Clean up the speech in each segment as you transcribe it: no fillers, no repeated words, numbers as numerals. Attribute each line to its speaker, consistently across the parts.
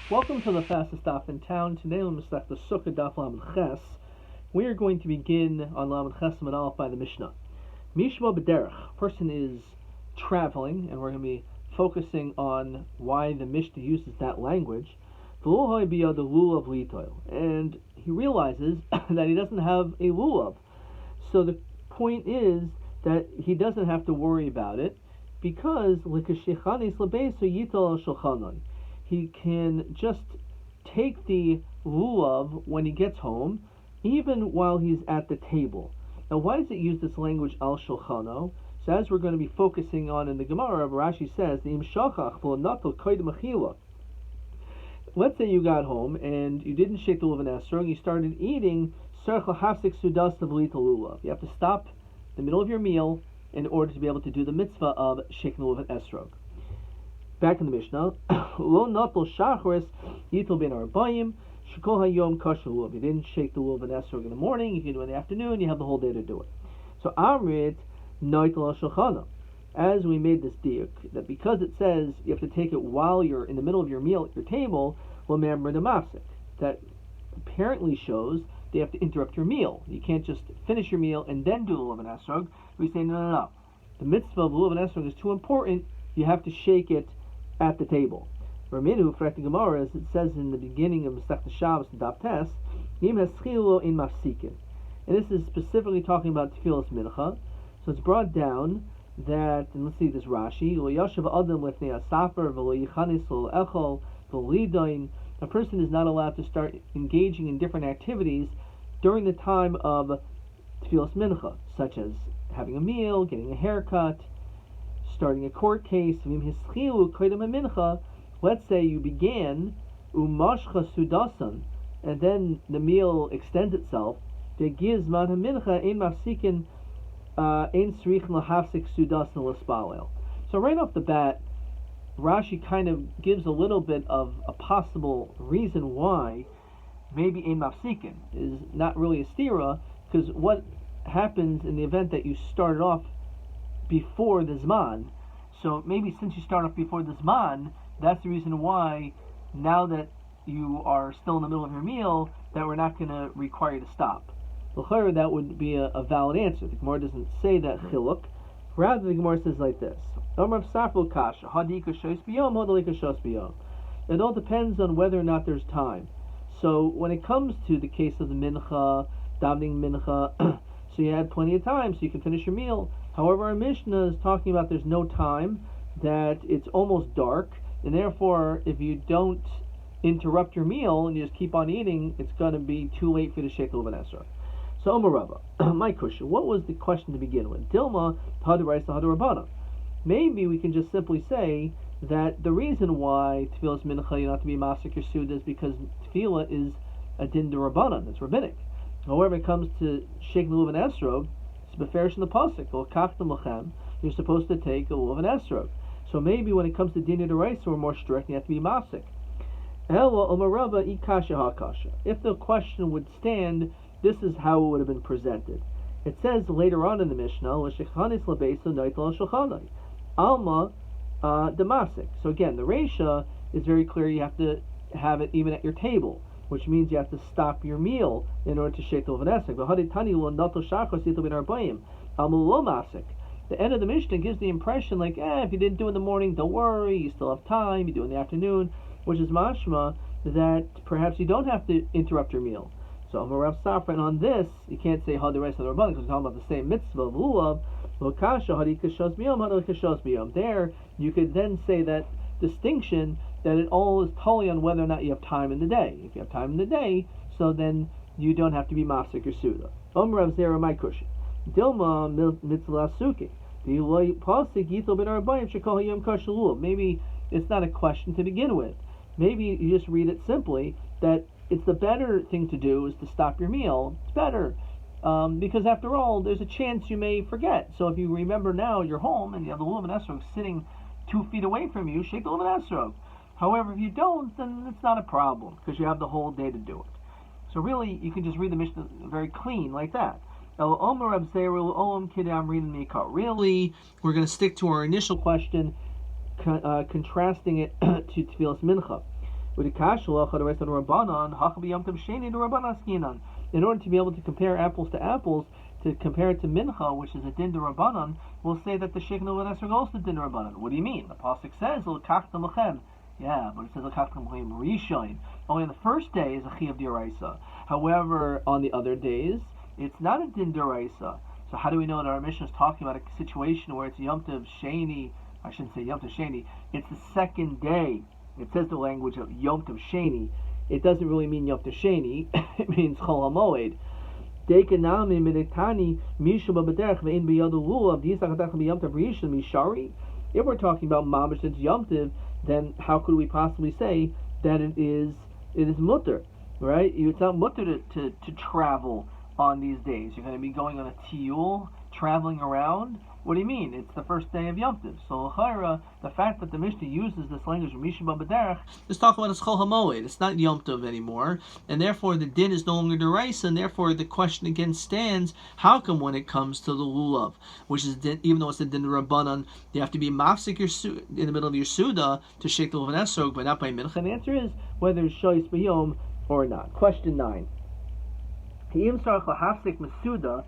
Speaker 1: Welcome to the fastest stop in town. Today we'll start the Succah Daf Lamed Ches. We are going to begin on Lamed Ches Amud Aleph by the Mishnah. Mishma b'derech. Person is traveling, and we're going to be focusing on why the Mishnah uses that language. And he realizes that he doesn't have a lulav. So the point is that he doesn't have to worry about it because he can just take the lulav when he gets home, even while he's at the table. Now, why does it use this language al shulchano? So as we're going to be focusing on in the Gemara, Rashi says, let's say you got home and you didn't shake the lulav and esrog, you started eating, you have to stop the middle of your meal in order to be able to do the mitzvah of shaking the lulav and esrog. Back in the Mishnah, lo natal shacharis yitul ben arbayim shekol hayom kasher lulav. You didn't shake the lulav and esrog in the morning, you can do it in the afternoon, you have the whole day to do it. So amrit noital shulchana. As we made this diuk, that because it says you have to take it while you're in the middle of your meal at your table, remember the mafsik. That apparently shows they have to interrupt your meal. You can't just finish your meal and then do the lulav and esrog. We say no. The mitzvah of lulav and esrog is too important. You have to shake it at the table. Raminu, for the Gemara, as it says in the beginning of Masechta Shabbos and Daf Tes, Yim haschilo in mafsikin. And this is specifically talking about tefillas mincha. So it's brought down that, and let's see this Rashi, a person is not allowed to start engaging in different activities during the time of tefillas mincha, such as having a meal, getting a haircut, starting a court case. Let's say you began umashcha sudasan, and then the meal extends itself. So right off the bat, Rashi kind of gives a little bit of a possible reason why maybe ein mafsikin is not really a stira, because what happens in the event that you started off before the Zman? So maybe since you start off before the Zman, that's the reason why now that you are still in the middle of your meal, that we're not going to require you to stop. L'chayr, that would be a valid answer. The Gemara doesn't say that chiluk. Rather, the Gemara says like this. It all depends on whether or not there's time. So when it comes to the case of the mincha, davening mincha, so you had plenty of time, so you can finish your meal. However, our Mishnah is talking about there's no time, that it's almost dark, and therefore, if you don't interrupt your meal and you just keep on eating, it's going to be too late for you to shake the lulav and esrog. So, Omer Rabba, my question, what was the question to begin with? Dilma, Hadarais, Hadarabana. Maybe we can just simply say that the reason why tefillas mincha you not to be masik or suda is because tefillah is a din d'Rabbanan, it's rabbinic. However, it comes to shaking the lulav and esrog, it's beferish in the pasuk, or kachtam lachem, you're supposed to take a lulav and esrog. So maybe when it comes to din d'oraisa, we're more strict, you have to be masik. Ela Omer Rabba ikasha hakasha. If the question would stand, this is how it would have been presented. It says later on in the Mishnah, l'shechanis lebeisa noitel shulchanai, alma demasik. So again, the reisha is very clear. You have to have it even at your table, which means you have to stop your meal in order to shake the lulav and esrog. The end of the Mishnah gives the impression like, if you didn't do it in the morning, don't worry, you still have time, you do it in the afternoon, which is mashma that perhaps you don't have to interrupt your meal. So Rav Safra, and on this, you can't say Hadarais Hadarabban because we're talking about the same mitzvah of lulav. There, you could then say that distinction that it all is totally on whether or not you have time in the day. If you have time in the day, so then you don't have to be mafsik or suda. Rav Zera my cushion. Dilma mitzvah suki. Maybe it's not a question to begin with. Maybe you just read it simply that it's the better thing to do is to stop your meal. It's better. Because after all, there's a chance you may forget. So if you remember now you're home and you have the lulav and esrog sitting 2 feet away from you, shake the lulav and esrog. However, if you don't, then it's not a problem because you have the whole day to do it. So really, you can just read the Mishnah very clean like that. Really, we're going to stick to our initial question, contrasting it to tefillas mincha. In order to be able to compare apples to apples, to compare it to mincha, which is a din d'Rabbanan, we'll say that the sheikh no esrog also din d'Rabbanan. What do you mean? The pasuk says l'kachtam lechem. Yeah, but it says l'kachtam lechem rishon. Only on the first day is a chi of d'oraisa. However, on the other days, it's not a din d'oraisa. So how do we know that our Mishnah is talking about a situation where it's Yom Tov Sheni? I shouldn't say Yom Tov Sheni. It's the second day. It says the language of Yom Tov Sheni. It doesn't really mean Yom Tov Sheni. It means Chol HaMoed. If we're talking about Mamish and Yom Tov, then how could we possibly say that it is mutter, right? It's not mutter to travel on these days. You're going to be going on a tiyul, traveling around. What do you mean? It's the first day of Yom Tov. So l'chayra, the fact that the Mishnah uses this language of Misha B'Derech is talking about Chol HaMoed. It's not Yom Tov anymore, and therefore the din is no longer deraisa, and therefore the question again stands: how come when it comes to the lulav, which is din, even though it's the din Rabbanan, you have to be mafsik your in the middle of your suda to shake the lulav and esrog, but not by mincha? And the answer is whether it's shoyis b'yom or not. Question 9. Ha'im sarach lahafsik mesuda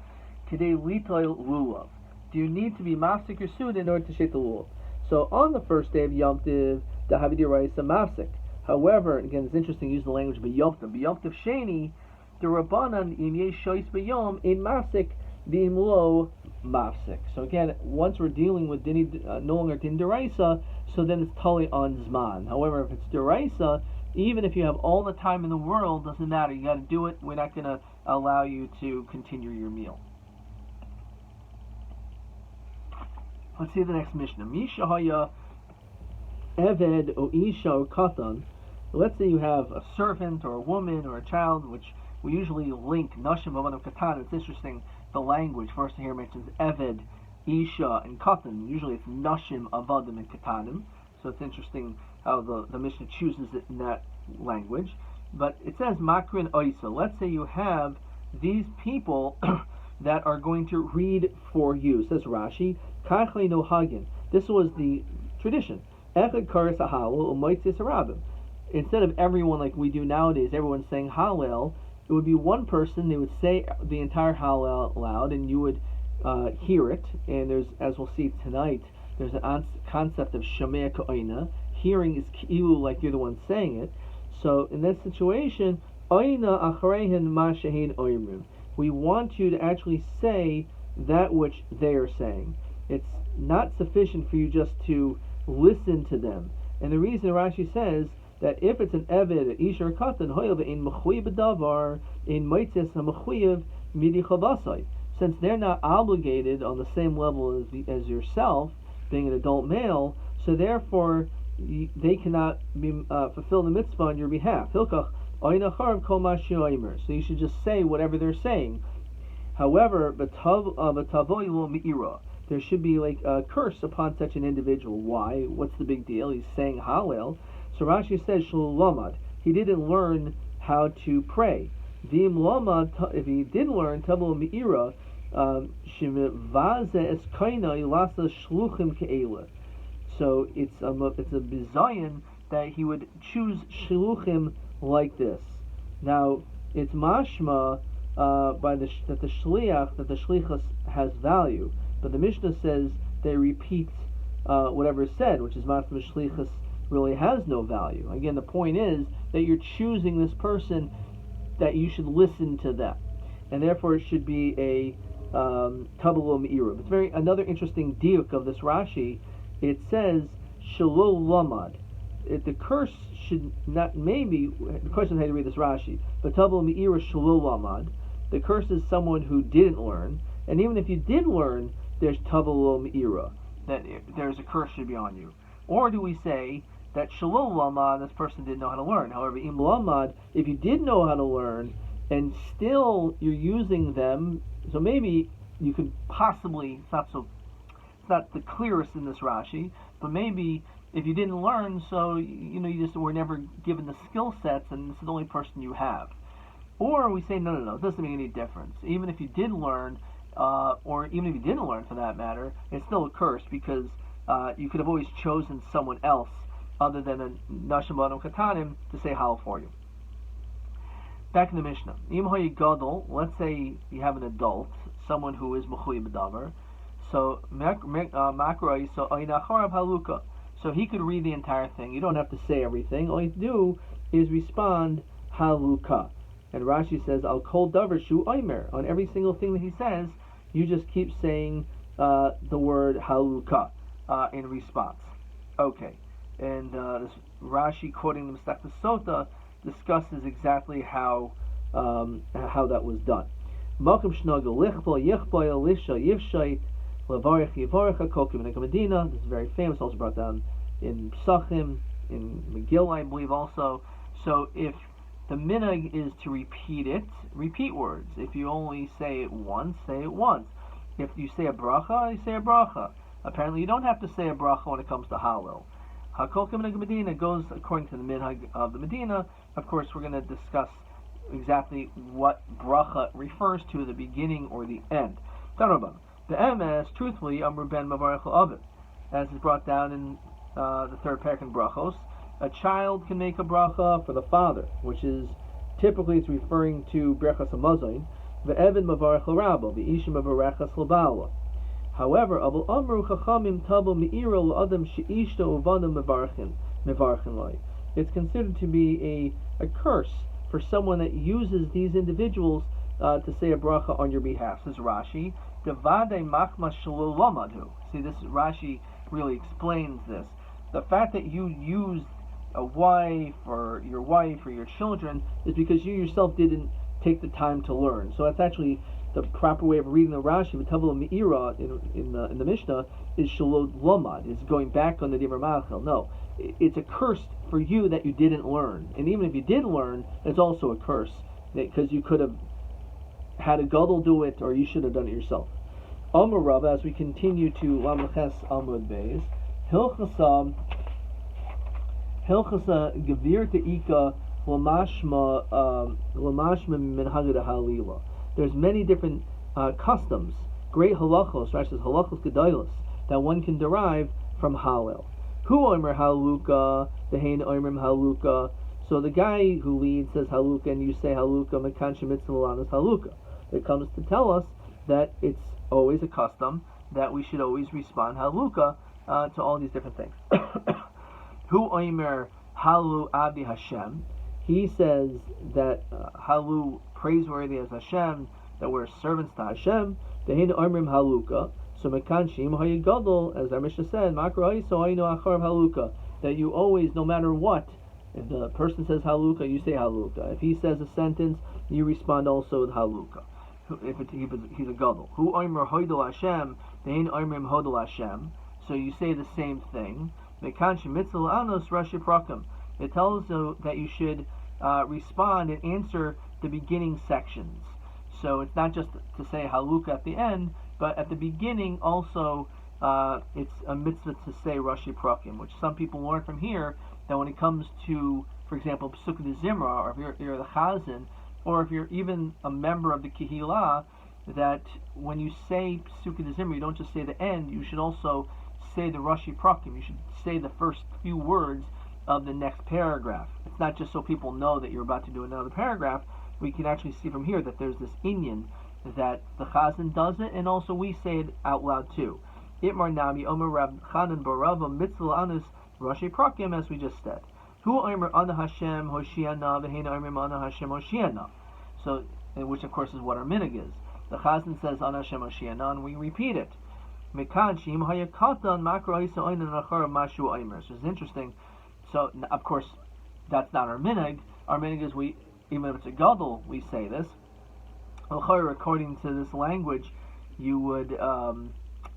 Speaker 1: today litoil lulav. Do you need to be mafsik your suda in order to shake the lulav? So on the first day of Yom Tov, the Havidi Raisa mafsik. However, again, it's interesting to use the language b'Yom Tov. B'Yom Tov Sheni, the Rabbanan im yesh shoyis b'yom in mafsik v'im lo mafsik. So again, once we're dealing with no longer din deraisa, so then it's totally on zman. However, if it's deraisa, even if you have all the time in the world, doesn't matter. You got to do it. We're not going to allow you to continue your meal. Let's see the next Mishnah. Misha haya eved o isha or katan. Let's say you have a servant or a woman or a child, which we usually link nashim avadim katan. It's interesting, the language. First here mentions eved, isha, and katan. Usually it's nashim avadim and katanim. So it's interesting how the Mishnah chooses it in that language. But it says makrin oisa. Let's say you have these people that are going to read for you. Says Rashi, Kachle no hagin. This was the tradition. Echad kares ha'halel u'moitzis harabim. Instead of everyone like we do nowadays, everyone saying Hallel, it would be one person. They would say the entire Hallel out loud, and you would hear it. And there's, as we'll see tonight, there's a concept of Shomea Ka'oina. Hearing is ki'ilu, like you're the one saying it. So in that situation, Oina acharehen ma shehin oimrim. We want you to actually say that which they are saying. It's not sufficient for you just to listen to them. And the reason Rashi says that if it's an eved, isha or katan, hoyav in mechuyev b'davar, in moitzes ha-mechuyev midi chavasai. Since they're not obligated on the same level as yourself, being an adult male, so therefore they cannot fulfill the mitzvah on your behalf. Hilkach oyna charv kol ma she'omer. So you should just say whatever they're saying. However, b'tavoi lo me'ira. There should be like a curse upon such an individual. Why? What's the big deal? He's saying Hallel. So Rashi says Shalomad. He didn't learn how to pray. V'im lamad, if he did learn Tavo Me'ira, Shemivaze Eskaina Ilasa Shluchim Ke'ela. So it's a bizayon that he would choose shluchim like this. Now it's mashma that the shlichus has value. But the Mishnah says they repeat whatever is said, which is Matzah Shlichus really has no value. Again, the point is that you're choosing this person that you should listen to them, and therefore it should be a Tabalo Me'ira. It's another interesting diuk of this Rashi. It says Shalo Lamad. The curse should not, maybe, the question is how to read this Rashi, but Tabalo Me'ira Shalo Lamad. The curse is someone who didn't learn, and even if you did learn, there's Tavalo Me'ira, that there's a curse should be on you. Or do we say that Shalom Lamad, this person didn't know how to learn? However, Im Lamad, if you did know how to learn, and still you're using them, so maybe you could possibly, it's not the clearest in this Rashi, but maybe if you didn't learn, so you just were never given the skill sets, and this is the only person you have. Or we say, no, it doesn't make any difference. Even if you did learn, or even if you didn't learn for that matter, it's still a curse because you could have always chosen someone else other than a Nashim B'Adam Katanim to say Hal for you. Back in the Mishnah. Im Hoyi Gadol, let's say you have an adult, someone who is Mechuy B'Davar, so Makrai, so Oinacharav Haluka. So he could read the entire thing. You don't have to say everything. All you have to do is respond Haluka. And Rashi says, Al Kol Davar Shu Oimer. On every single thing that he says, you just keep saying the word Haluka in response. Okay. And this Rashi, quoting the Succah Sota, discusses exactly how that was done. Makom Shnagel Lichbal Yichbal Elisha Yivshait Levarich Yivarich HaKokim Medina. This is very famous. Also brought down in Psachim, in Megillah, I believe also. So if the minhag is to repeat it, repeat words. If you only say it once, say it once. If you say a bracha, you say a bracha. Apparently, you don't have to say a bracha when it comes to Hallel. HaKokim Medina goes according to the minhag of the Medina. Of course, we're going to discuss exactly what bracha refers to, the beginning or the end. Tarabban. The MS, truthfully, Amr ben Mavarech Ovid, as is brought down in the third parak in Brachos, a child can make a bracha for the father, which is typically it's referring to Brachas HaMazayin, ve'evid Mavarech L'Rabba, ve'ishim Mavarechas L'Ba'ala. However, Abul Amru Chachamim Tabu Me'ira L'Adam She'ishta Uvadim Mevarchin Lai. It's considered to be a curse for someone that uses these individuals to say a bracha on your behalf. Says Rashi, Devadei Machmas Shelo Lamadu. See, this Rashi really explains this. The fact that you used a wife or your children is because you yourself didn't take the time to learn. So that's actually the proper way of reading the Rashi. V'tavla Me'ira in the Mishnah is Shelo Lamad, is going back on the Divrei Malachel. No, it's a curse for you that you didn't learn. And even if you did learn, it's also a curse because you could have had a gadol do it, or you should have done it yourself. Amar Rabbi, as we continue to Lamlaches Amud Beis, Hilchasa Gevir Te'ika Lamashma Minhagid Halila. There's many different customs, great halachos, Rashi says halachos gedolos, that one can derive from Hallel. Hu omer haluka, dehein omer haluka. So the guy who leads says haluka, and you say haluka, mekan shemitzvah lanas haluka. It comes to tell us that it's always a custom that we should always respond haluka to all these different things. Hu omer halu abdi Hashem. He says that halu, praiseworthy as Hashem, that we're servants to Hashem. Dehein omer haluka. So mekanshim hayigadol, as our Mishnah said, makra so ayinu achar haluka, that you always, no matter what, if the person says haluka, you say haluka. If he says a sentence, you respond also with haluka. If he's a gadol. Hu omer hoidol Hashem, dein omer hodol Hashem. So you say the same thing. Mekanshim mitzvah anos rashi prakim. It tells you that you should respond and answer the beginning sections. So it's not just to say haluka at the end, but at the beginning also it's a mitzvah to say Rashi Prakim, which some people learn from here, that when it comes to, for example, Sukkah de Zimra, or if you're the Chazan, or if you're even a member of the Kehillah, that when you say Sukkah de Zimra, you don't just say the end, you should also say the Rashi Prakim. You should say the first few words of the next paragraph. It's not just so people know that you're about to do another paragraph. We can actually see from here that there's this inyan that the Chazan does it, and also we say it out loud too. Itmar Nami Omer Rab Chanan Barava Mitzvah Anis Rashi Prakim, as we just said. Hu Omer Ana Hashem Hoshiana V'Heina Omer Ana Hashem Hoshiana. So, which of course is what our minhag is. The Chazan says Ana Hashem Hoshiana, and we repeat it. Mekanshim Hayakatan Makra Isa Oinan Achar Mashu Omer. So it's interesting. So of course that's not our minhag. Our minhag is we, even if it's a gadol, we say this. According to this language, you would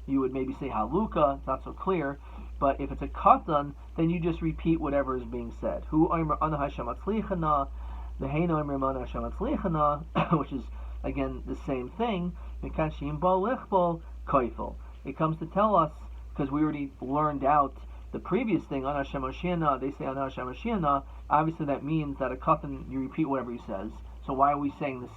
Speaker 1: maybe say haluka. It's not so clear, but if it's a katan, then you just repeat whatever is being said. Hu omer ana Hashem atzlichana, v'hein omer ana Hashem atzlichana, which is again the same thing. Mekanshim ba lichbol koifel. It comes to tell us, because we already learned out the previous thing, ana Hashem Hoshiana, they say ana Hashem Hoshiana. Obviously, that means that a katan, you repeat whatever he says. So why are we saying this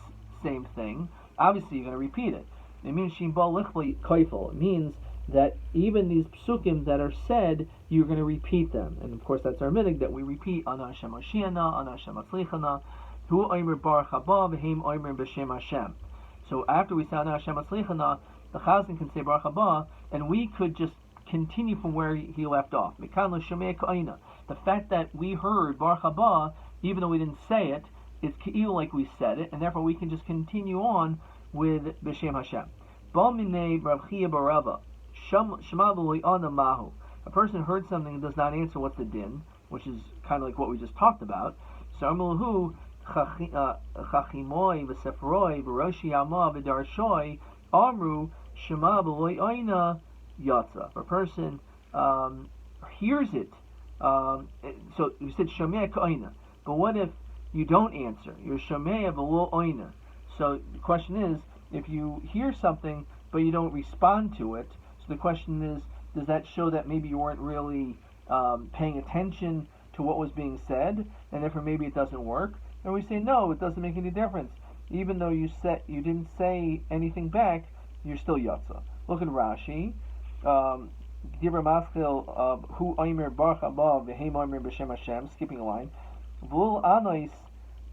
Speaker 1: same thing? Obviously, you're going to repeat it. It means shim ba lichbol koifel. It means that even these psukim that are said, you're going to repeat them. And of course, that's our minig, that we repeat, Ana Hashem Moshiana, Ana Hashem Atzlichana, Hu Omer Baruch Haba, V'heim Omer B'Shem Hashem. So after we say Ana Hashem Atzlichana, the Chazan can say Baruch Haba, and we could just continue from where he left off. The fact that we heard Baruch Haba, even though we didn't say it, it's k'il like we said it, and therefore we can just continue on with B'Shem Hashem. A person heard something and does not answer what's the din, which is kind of like what we just talked about. So Chachimoi v'Sefaroi v'Roshi Yama v'Darshoi Amru Shema b'Loi Oina Yatza. If a person hears it, so you said Shomea K'Oina, but what if you don't answer? You're Shomea v'Lo Oina. So the question is, if you hear something but you don't respond to it, so the question is, does that show that maybe you weren't really paying attention to what was being said, and therefore maybe it doesn't work? And we say, no, it doesn't make any difference. Even though you didn't say anything back, you're still Yatza. Look at Rashi. Dibra Maschil, Hu Omer Baruch Haba, V'heim Omer B'Shem Hashem, skipping a line. V'ul Anois,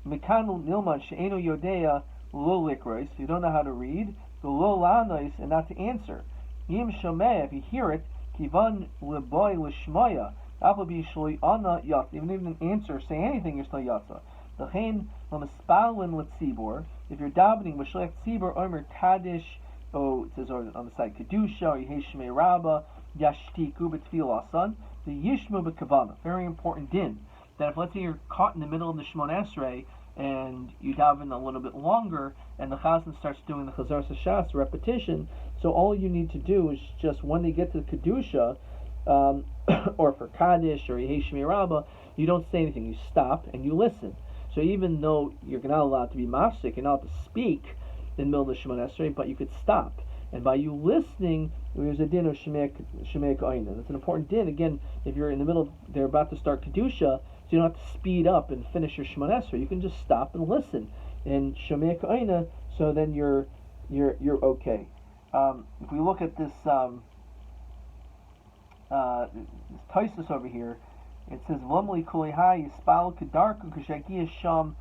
Speaker 1: Mekan Nilman, She'eno Yodea, Lo Likrois, you don't know how to read, the Lo Lanois, and not to answer. Yim Shomeh, if you hear it, Kivan Leboy Lishmoya, Apabi Shloi Ana Yatza. Even if you didn't answer, say anything, you're still Yatza. L'chein L'mispalin L'tzibor, if you're davening, V'shlech Tzibor, Omer Kaddish, it says on the side, Kedusha, or Yehesh Shmei Rabba, Yashtiku B'tfil Asan, the Yishmu B'kavana. Very important din. That if, let's say, you're caught in the middle of the Shmon Esrei, and you daven a little bit longer, and the Chazan starts doing the Chazar Sashas repetition, so all you need to do is just, when they get to the Kedusha, or for Kaddish, or Yehesh Shmei Rabba, you don't say anything, you stop, and you listen. So even though you're not allowed to be mafsik, you're not allowed to speak in the middle of the Shemon Esrei, but you could stop. And by you listening, there's a din of Shemei K'Oina. That's an important din. Again, if you're in the middle, they're about to start Kedusha, so you don't have to speed up and finish your Shemon Esrei. You can just stop and listen. And Shemei K'Oina, so then you're okay. If we look at this Taisus over here, it says V'lamli Kulei Yispal Kedarku K'Shagia Sham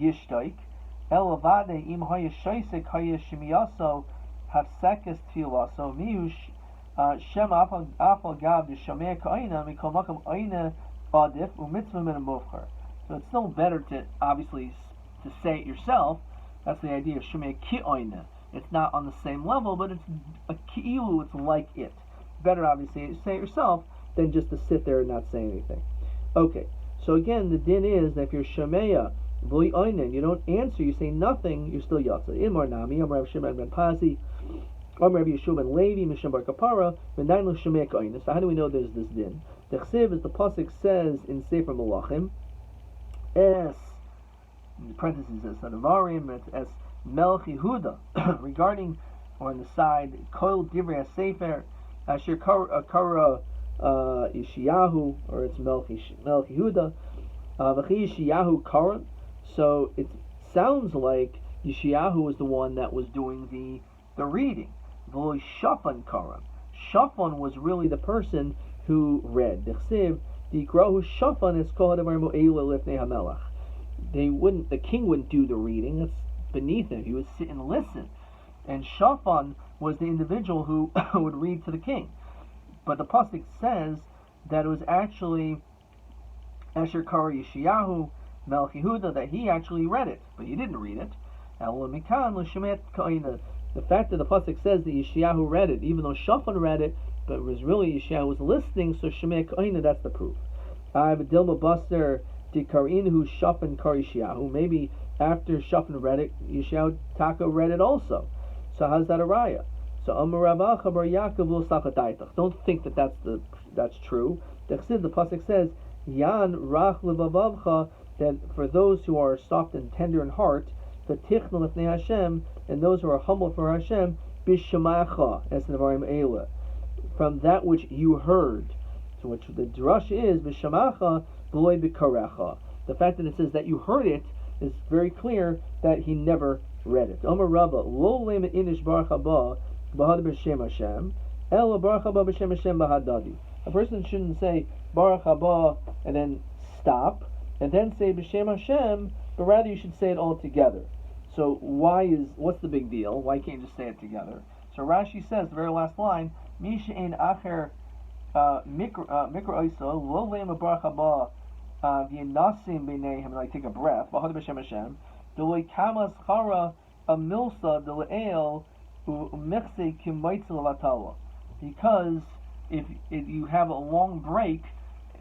Speaker 1: Yishtaik Elavade Im Haya Shaisek Haya Shemiyaso Hafsekes Tfilaso Miush Shem Afal Gab the Shamei K'Oina Mikol Makam Oina Adif Umitzvah Min Mufchar. So it's still better to obviously to say it yourself. That's the idea of Shemei K'Oina. It's not on the same level, but it's a Ki'ilu, it's like it. Better obviously to say it yourself than just to sit there and not say anything. Okay, so again, the din is that if you're Shemeya, V'li Oinen, you don't answer, you say nothing, you're still Yatza. Imar Nami, Amar Rav Shimon ben Pazi, Amar Rav Yeshua ben Levi, Misham bar Kapara, V'nayin lo Shemei K'Oinen. So how do we know there's this din? The Chsiv, as the Pasuk says in Sefer Malachim, Es, in parentheses, Es Adavarim, it's Es Melech Yehuda, regarding, or on the side, Kol Divrei HaSefer, Asher Kara, Yeshayahu, or it's Melech Yehuda, V'chi Yeshayahu Karan. So it sounds like Yeshayahu was the one that was doing the reading. V'lo Shafan Karan. Shafan was really the person who read. D'chsiv Dikrahu Shafan is called Avar Mo'ela Lifnei HaMelech. The king wouldn't do the reading. That's beneath him. He would sit and listen. And Shafan was the individual who would read to the king. But the pasuk says that it was actually Asher Kara Yeshayahu Melech Yehuda, that he actually read it, but he didn't read it. The fact that the pasuk says that Yeshayahu read it, even though Shafan read it, but it was really Yeshayahu was listening, so Shemei K'Oina, that's the proof. I have a Dilma Buster Dikarinhu Shafan Kar Yeshayahu. Maybe after Shafan read it, Yeshayahu Taka read it also. So how's that a raya? So Amaravacha Bar Yaakov Lo Sachataitach. Don't think that that's true. The pasuk says Yan Rach Levavavcha, that for those who are soft and tender in heart, the Tichnal Lefnei Hashem, and those who are humble for Hashem, Bishamacha as the Varim Eila, from that which you heard. So which the drush is Bishamacha B'loi B'karecha. The fact that it says that you heard it is very clear that he never read it. Amar Rabba Lo Lema Inish Baruch Haba B'Had B'Shem Hashem El Baruch haba b'shem Hashem bahadadi. A person shouldn't say Baruch haba and then stop and then say b'shem Hashem, but rather you should say it all together. So what's the big deal? Why can't you just say it together? So Rashi says, the very last line, Misha ein acher mikra oisa lo leim Baruch haba v'yinasim b'neihem, like take a breath, b'had b'shem Hashem, d'loi kama schara a milsa d'le'el u'mechse k'moitzel vatala. Because if you have a long break,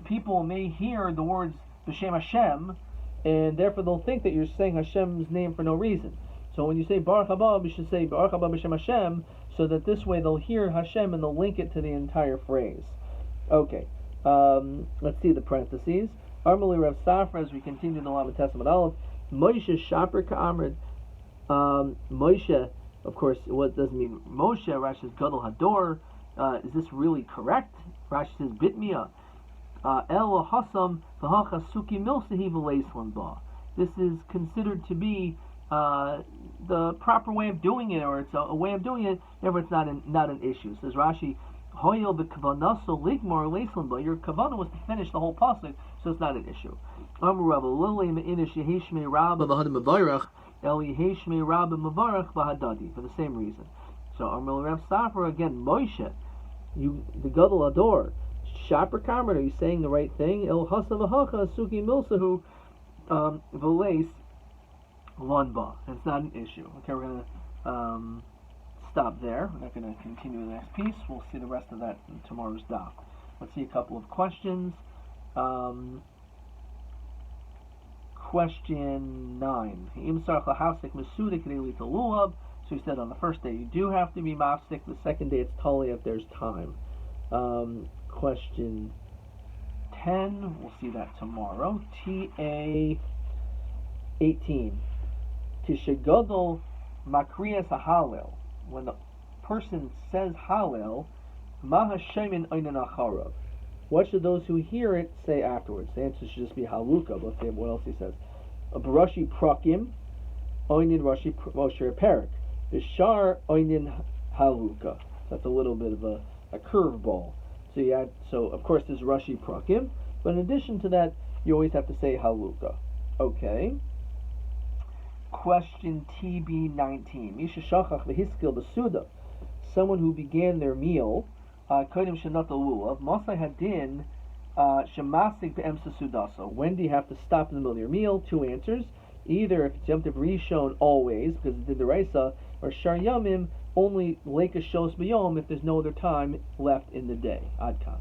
Speaker 1: people may hear the words b'shem Hashem, and therefore they'll think that you're saying Hashem's name for no reason. So when you say Baruch haba, you should say Baruch haba b'shem Hashem, so that this way they'll hear Hashem and they'll link it to the entire phrase. Okay, let's see the parentheses. Armali Rav Safra, as we continue the Lamed Testament Aleph, Moshe Shaper Ka'amrid. Moshe, of course, what does it mean? Moshe, Rashi says Gadol Hador. Is this really correct? Rashi says Bitmia. El Hasam v'hacha suki milsahi v'leislan ba. This is considered to be the proper way of doing it, or it's a way of doing it. Therefore, it's not an issue. Says Rashi, Hoyel b'kavanaso ligmar leislan ba. Your kavana was to finish the whole pasuk, so it's not an issue. Amru Rabbi Lili me'inish yehishmei rabba v'hadim mevarach el yehishmei rabba mevarach v'hadadi, for the same reason. So Amru Rav Safra again, Moshe, the Gadol Ador. Shaper Kamar, are you saying the right thing? El Hasa Vahacha Suki Milsahu V'leis Lanba. It's not an issue. Okay, we're going to stop there. We're not going to continue the next piece. We'll see the rest of that in tomorrow's daf. Let's see a couple of questions. Question 9. So he said on the first day you do have to be mafsik. The second day it's totally if there's time. Question 10, we'll see that tomorrow. TA 18. Tishagadol makriyas halel. When the person says halel, mahashemin einan acharav. What should those who hear it say afterwards? The answer should just be haluka. Let's see what else he says. Barashi prakim, oinin rashi mosher perik. Bishar oinin haluka. That's a little bit of a curveball. So of course there's Rashi Prakim, but in addition to that, you always have to say Haluka. Okay. Question TB19. Misha Shachach v'hiskil b'suda. Someone who began their meal, kodim shenat lulav, masay hadin shemasik be'emsa sudasa. When do you have to stop in the middle of your meal? Two answers. Either if it's Yom Tov Rishon always, because it did the Raisa, or Shar Yamim, only Leka Shos B'Yom if there's no other time left in the day. Adkan.